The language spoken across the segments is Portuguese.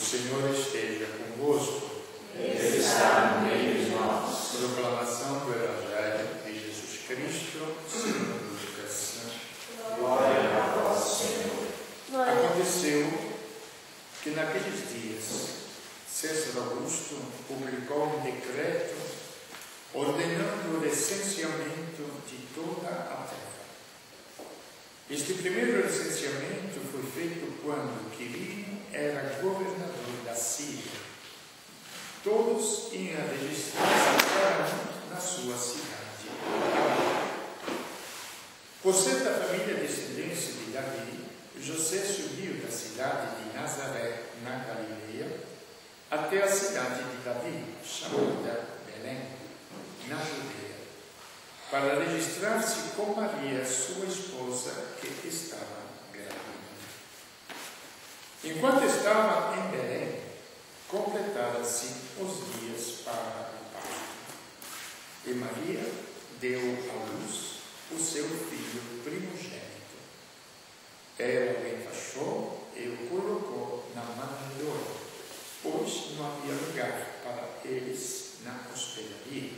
Senhor esteja convosco. Ele está no meio de nós. Proclamação do Evangelho de Jesus Cristo, segundo Lucas. Glória a vós, Senhor. Aconteceu que naqueles dias César Augusto publicou um decreto ordenando o licenciamento de toda a terra. Este primeiro licenciamento foi feito quando Quirino era governador da Síria. Todos iam registrar-se cada um na sua cidade. Por ser da família descendente de Davi, José subiu da cidade de Nazaré, na Galileia, até a cidade de Davi, chamada Belém, na Judeia, para registrar-se com Maria, sua esposa, que estava grávida. Enquanto estava em Belém, completaram-se os dias para o parto. E Maria deu à luz o seu filho primogênito. Ela o enfaixou e o colocou na manjedoura, pois não havia lugar para eles na hospedaria.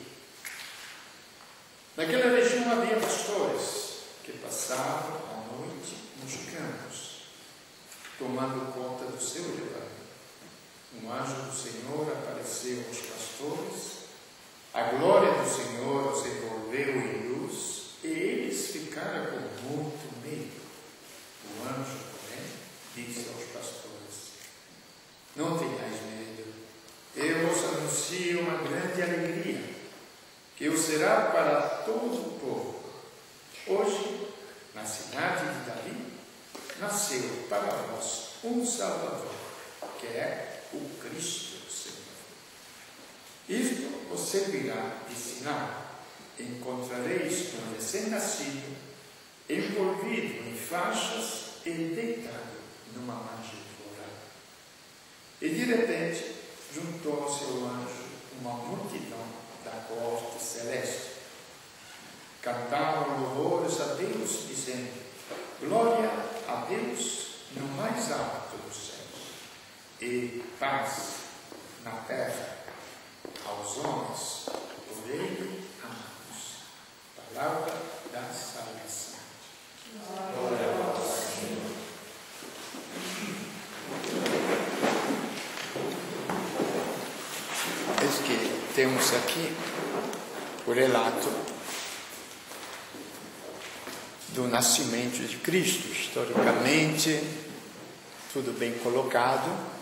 Naquela região havia pastores que passavam a noite nos campos, tomando conta do seu rebanho. Um anjo do Senhor apareceu aos pastores, a glória do Senhor os envolveu em luz e eles ficaram com muito medo. O anjo, porém, disse aos pastores: não tenhais medo, eu vos anuncio uma grande alegria, que o será para todo o povo. Hoje, na cidade de Davi, nasceu para vós um Salvador, que é o Cristo Senhor. Isto vos servirá de sinal. Encontrareis um recém-nascido envolvido em faixas e deitado numa manjedoura. E de repente juntou-se ao anjo uma multidão da corte celeste. Cantavam louvores a Deus, dizendo: glória a Deus no mais alto dos céus, e paz na terra aos homens por ele amados. Palavra da salvação. Glória a vós, Senhor. Eis que temos aqui o relato do nascimento de Cristo, historicamente, tudo bem colocado.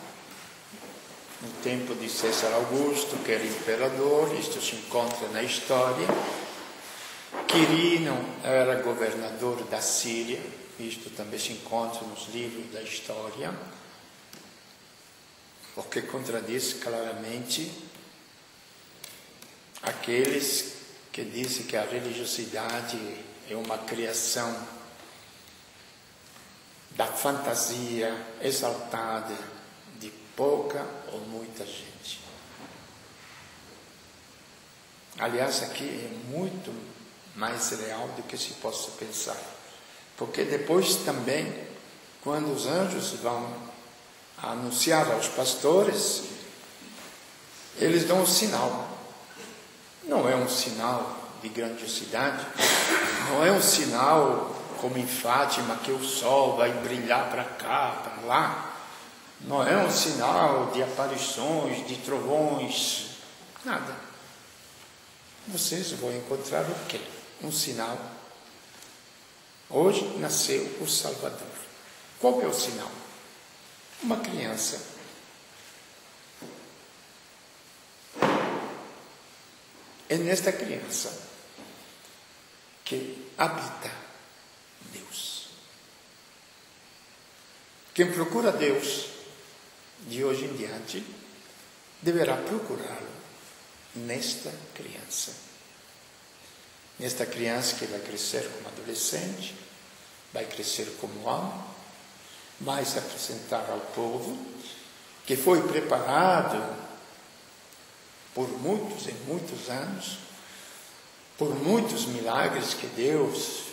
No tempo de César Augusto, que era imperador, isto se encontra na história. Quirino era governador da Síria, isto também se encontra nos livros da história, porque contradiz claramente aqueles que dizem que a religiosidade é uma criação da fantasia exaltada de pouca ou muita gente. Aliás, aqui é muito mais real do que se possa pensar, porque depois também, quando os anjos vão anunciar aos pastores, eles dão um sinal. Não é um sinal de grandiosidade, não é um sinal como em Fátima, que o sol vai brilhar para cá, para lá. Não é um sinal de aparições, de trovões, nada. Vocês vão encontrar o quê? Um sinal. Hoje nasceu o Salvador. Qual é o sinal? Uma criança. É nesta criança que habita Deus. Quem procura Deus de hoje em diante deverá procurá-lo nesta criança. Nesta criança que vai crescer como adolescente, vai crescer como homem, vai se apresentar ao povo, que foi preparado por muitos e muitos anos, por muitos milagres que Deus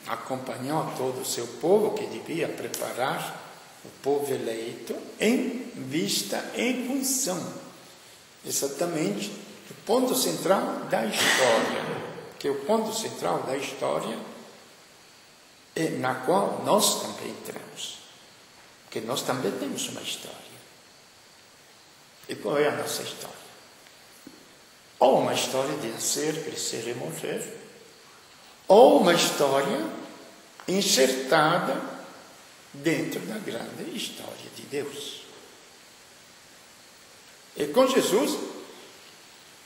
acompanhou todo o seu povo, que devia preparar o povo eleito em vista em função, exatamente, do ponto central da história, que é o ponto central da história é na qual nós também entramos, porque nós também temos uma história. E qual é a nossa história? Ou uma história de nascer, crescer e morrer, ou uma história enxertada dentro da grande história de Deus. E com Jesus,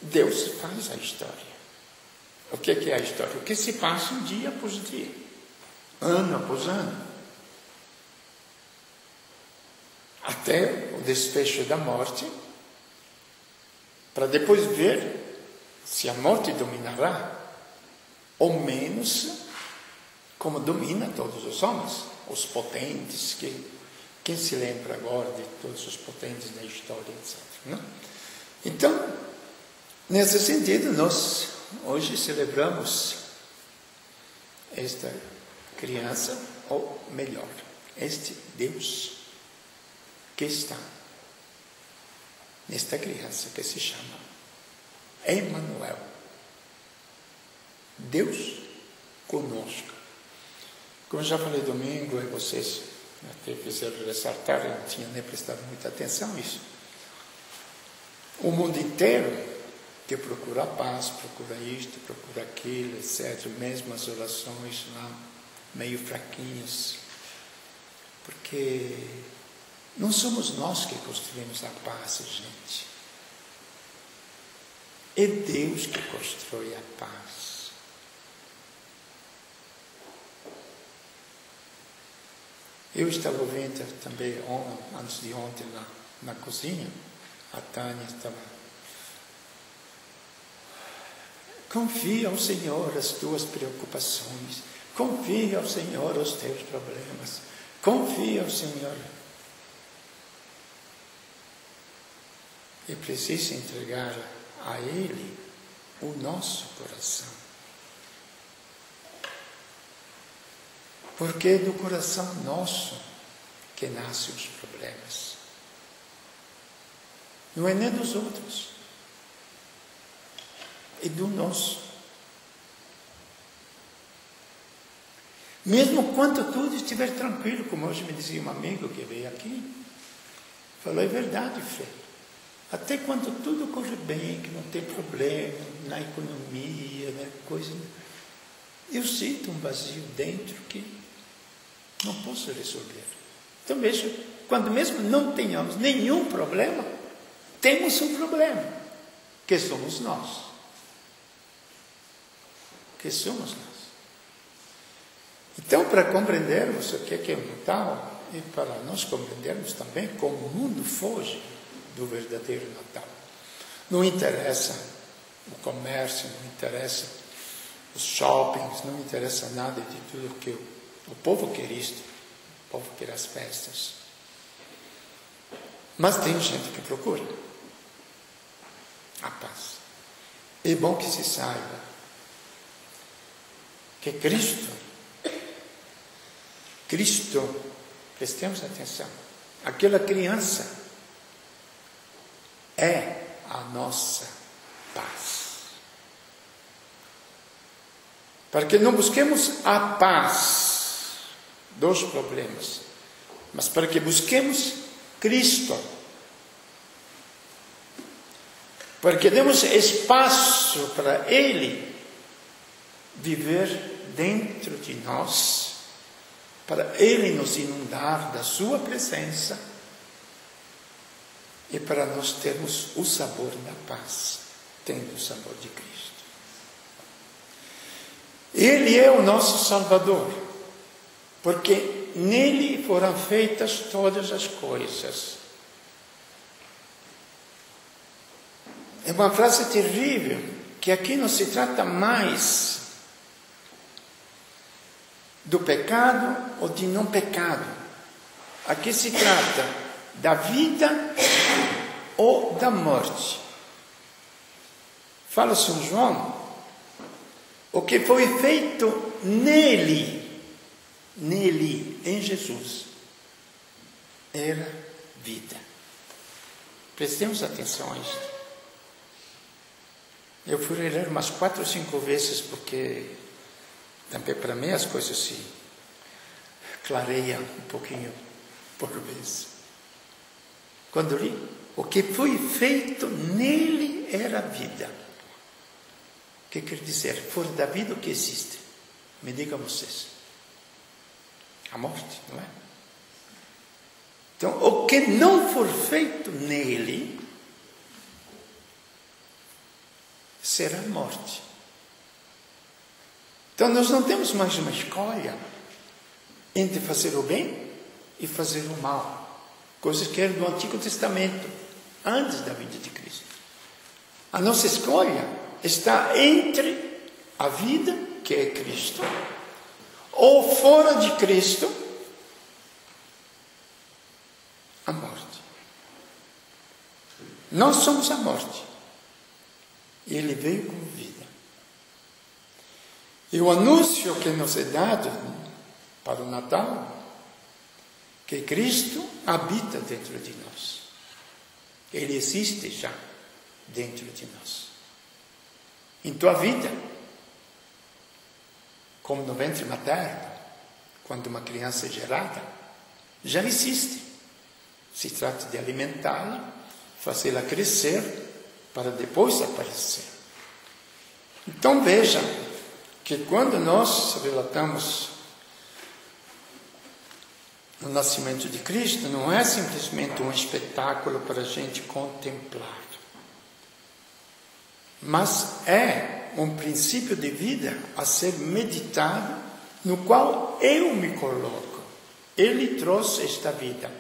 Deus faz a história. O que é a história? O que se passa dia após dia, ano após ano, até o desfecho da morte, para depois ver se a morte dominará, ou menos, como domina todos os homens, os potentes, quem se lembra agora de todos os potentes da história, etc. Não? Então, nesse sentido, nós hoje celebramos esta criança, ou melhor, este Deus que está nesta criança que se chama Emmanuel. Deus conosco. Como já falei domingo, e vocês até fizeram ressaltar, eu não tinha nem prestado muita atenção a isso. O mundo inteiro que procura a paz, procura isto, procura aquilo, etc. Mesmo as orações lá, meio fraquinhas. Porque não somos nós que construímos a paz, gente. É Deus que constrói a paz. Eu estava ouvindo também, antes de ontem, na cozinha, a Tânia estava... Confia ao Senhor as tuas preocupações. Confia ao Senhor os teus problemas. Confia ao Senhor. É preciso entregar a Ele o nosso coração. Porque é do coração nosso que nascem os problemas. Não é nem dos outros. É do nosso. Mesmo quando tudo estiver tranquilo, como hoje me dizia um amigo que veio aqui, falou, é verdade, Frei. Até quando tudo corre bem, que não tem problema na economia, né, coisa, eu sinto um vazio dentro que não posso resolver. Então, veja, quando mesmo não tenhamos nenhum problema, temos um problema, que somos nós. Que somos nós. Então, para compreendermos o que é o Natal, e para nós compreendermos também como o mundo foge do verdadeiro Natal. Não interessa o comércio, não interessa os shoppings, não interessa nada de tudo que o povo quer isto, o povo quer as festas. Mas tem gente que procura a paz. É bom que se saiba que Cristo, prestemos atenção, aquela criança é a nossa paz. Para que não busquemos a paz dos problemas, mas para que busquemos Cristo. Para que demos espaço para Ele viver dentro de nós, para Ele nos inundar da Sua presença e para nós termos o sabor da paz, tendo o sabor de Cristo. Ele é o nosso Salvador, porque nele foram feitas todas as coisas. É uma frase terrível, que aqui não se trata mais do pecado ou de não pecado. Aqui se trata da vida ou da morte. Fala São João, o que foi feito nele, em Jesus, era vida. Prestemos atenção a isto. Eu fui ler umas 4 ou 5 vezes, porque também para mim as coisas se clareiam um pouquinho por vez. Quando li, o que foi feito nele era vida. O que quer dizer? Fora da vida, o que existe? Me digam vocês. A morte, não é? Então, o que não for feito nele será morte. Então, nós não temos mais uma escolha entre fazer o bem e fazer o mal. Coisas que eram do Antigo Testamento, antes da vinda de Cristo. A nossa escolha está entre a vida, que é Cristo, ou fora de Cristo, a morte. Nós somos a morte. E Ele veio com vida. E o anúncio que nos é dado para o Natal, que Cristo habita dentro de nós. Ele existe já dentro de nós. Em tua vida, como no ventre materno, quando uma criança é gerada, já existe. Se trata de alimentá-la, fazê-la crescer, para depois aparecer. Então vejam que quando nós relatamos o nascimento de Cristo, não é simplesmente um espetáculo para a gente contemplar, mas é um princípio de vida a ser meditado, no qual eu me coloco. Ele trouxe esta vida.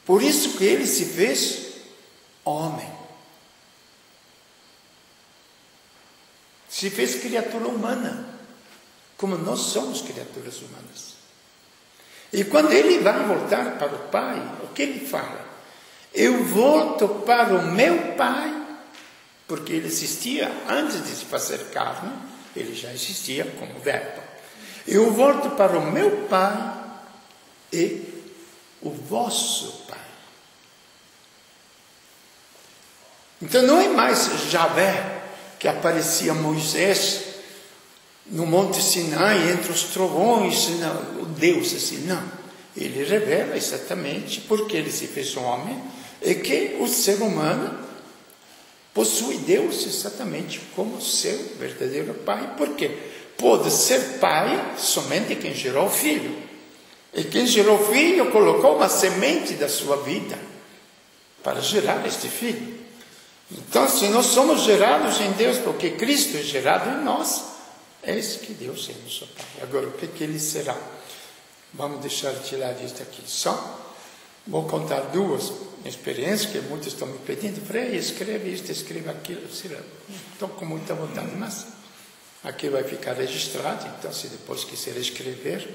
Por isso que ele se fez homem. Se fez criatura humana, como nós somos criaturas humanas. E quando ele vai voltar para o Pai, o que ele fala? Eu volto para o meu Pai, porque ele existia antes de se fazer carne, ele já existia como verbo. Eu volto para o meu Pai e o vosso Pai. Então não é mais Javé que aparecia a Moisés no Monte Sinai, entre os trovões, o Deus assim, não. Ele revela exatamente porque ele se fez homem e que o ser humano possui Deus exatamente como seu verdadeiro pai. Por quê? Pode ser pai somente quem gerou o filho. E quem gerou o filho colocou uma semente da sua vida para gerar este filho. Então, se nós somos gerados em Deus, porque Cristo é gerado em nós, eis que Deus é nosso Pai. Agora, o que ele será? Vamos deixar de lado isso aqui. Só vou contar 2 experiências que muitos estão me pedindo. Frei, escreve isto, escreve aquilo. Estou com muita vontade, mas aqui vai ficar registrado. Então, se depois quiser escrever,